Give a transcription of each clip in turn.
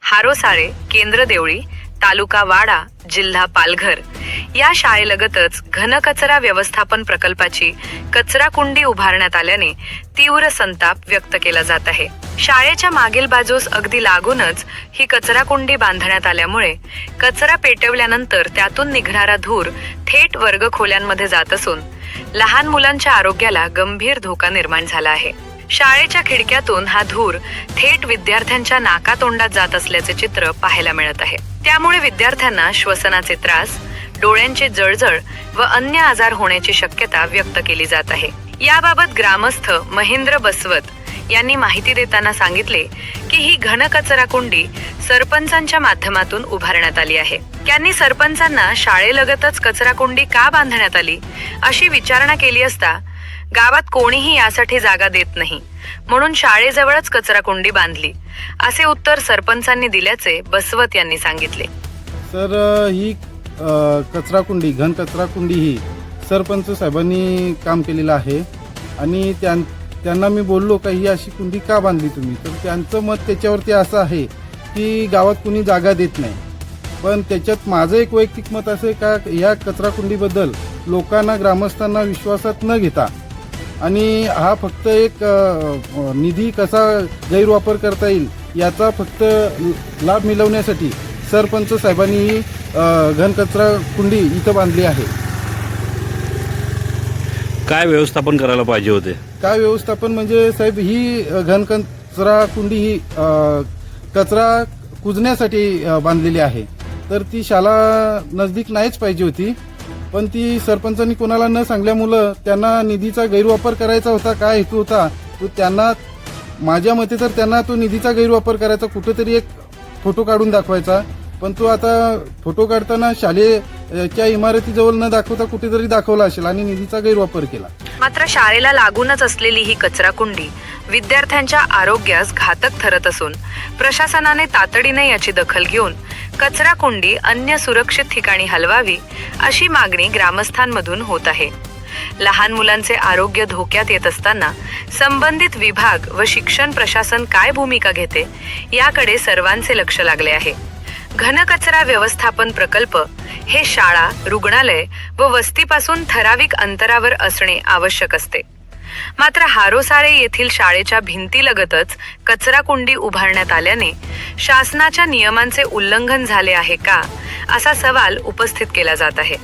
हारोसाळे, केंद्र देवळी, तालुका वाडा, जिल्हा पालघर या शाळेलगतच घनकचरा व्यवस्थापन प्रकल्पाची कचरा कुंडी उभारण्यात आल्याने तीव्र संताप व्यक्त केला जात आहे। शाळेच्या मागील बाजूस अगदी लागूनच ही कचरा कुंडी बांधण्यात आल्यामुळे कचरा पेटवल्यानंतर त्यातून निघणारा धूर थेट वर्गखोल्यांमध्ये जात असून लहान मुलांच्या आरोग्याला गंभीर धोका निर्माण झाला आहे। शाळेच्या खिडक्यातून हा धूर थेट विद्यार्थ्यांच्या नाकातोंडात जात असल्याचे चित्र पाहायला मिळत आहे। त्यामुळे विद्यार्थ्यांना श्वसनाचे त्रास, डोळ्यांची जळजळ व अन्य आजार होण्याची शक्यता व्यक्त केली जात आहे। याबाबत ग्रामस्थ महेंद्र बसवत यांनी माहिती देताना सांगितले की ही घनकचरा कुंडी सरपंचांच्या माध्यमातून उभारण्यात आली आहे। त्यांनी सरपंचांना शाळेलगतच कचरा कुंडी का बांधण्यात आली अशी विचारणा केली असता गावात कोणीही यासाठी जागा देत नाही, म्हणून शाळेजवळच कचरा कुंडी बांधली असे उत्तर सरपंचांनी दिल्याचे बसवत यांनी सांगितले। सर, ही कचरा कुंडी, घन कचरा कुंडी ही सरपंच साहेबांनी काम केलेलं आहे आणि त्यांना मी बोललो का ही अशी कुंडी का बांधली तुम्ही, तर त्यांचं मत त्याच्यावरती असं आहे की गावात कुणी जागा देत नाही। पण त्याच्यात माझं एक वैयक्तिक मत असं का या कचरा कुंडीबद्दल लोकांना, ग्रामस्थांना विश्वासात न घेता आणि हा फक्त एक निधी कसा गैरवापर करता येईल याचा फक्त लाभ मिळवण्यासाठी सरपंच साहेबांनी ही घनकचरा कुंडी इथं बांधली आहे। काय व्यवस्थापन करायला पाहिजे होते? काय व्यवस्थापन म्हणजे साहेब, ही घनकचरा कुंडी ही कचरा कुजण्यासाठी बांधलेली आहे, तर ती शाळा नजदीक नाहीच पाहिजे होती, पण ती सरपंचांनी कोणाला न सांगल्यामुळं त्यांना निधीचा गैरवापर करायचा होता। काय हेतू होता तो त्यांना, माझ्या मते तर त्यांना तो निधीचा गैरवापर करायचा, कुठेतरी एक फोटो काढून दाखवायचा, पण तो आता फोटो काढताना शाळेच्या इमारतीजवळ न दाखवता कुठेतरी दाखवला असेल आणि निधीचा गैरवापर केला। मात्र शाळेला लागूनच असलेली ही कचरा कुंडी विद्यार्थ्यांच्या आरोग्यास घातक ठरत असून प्रशासनाने तातडीने याची दखल घेऊन कचरा कुंडी अन्य सुरक्षित ठिकाणी हलवावी अशी मागणी ग्रामस्थांमधून होत आहे। लहान मुलांचे आरोग्य धोक्यात येत असताना संबंधित विभाग व शिक्षण प्रशासन काय भूमिका घेते याकडे सर्वांचे लक्ष लागले आहे। घनकचरा व्यवस्थापन प्रकल्प हे शाळा, रुग्णालय व वस्तीपासून ठराविक अंतरावर असणे आवश्यक असते। मात्र हारोसाळे येथील शाळेच्या भिंतीलगतच कचरा कुंडी उभारण्यात आल्याने शासनाच्या नियमांचे उल्लंघन झाले आहे का असा सवाल उपस्थित केला जात आहे।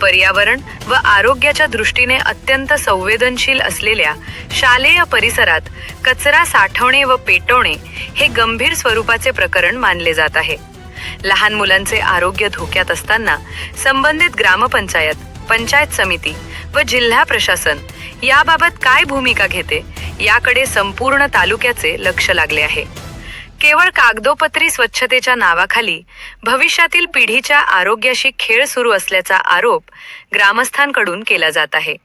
पर्यावरण व आरोग्याच्या दृष्टीने अत्यंत संवेदनशील असलेल्या शालेय परिसरात कचरा साठवणे व पेटवणे हे गंभीर स्वरूपाचे प्रकरण मानले जात आहे। लहान मुलांचे आरोग्य धोक्यात असताना संबंधित ग्रामपंचायत, पंचायत समिती व जिल्हा प्रशासन याबाबत काय भूमिका घेते याकडे संपूर्ण तालुक्याचे लक्ष लागले आहे। केवळ कागदोपत्री स्वच्छतेच्या नावाखाली भविष्यातील पिढीच्या आरोग्याशी खेळ सुरू असल्याचा आरोप ग्रामस्थांकडून केला जात आहे।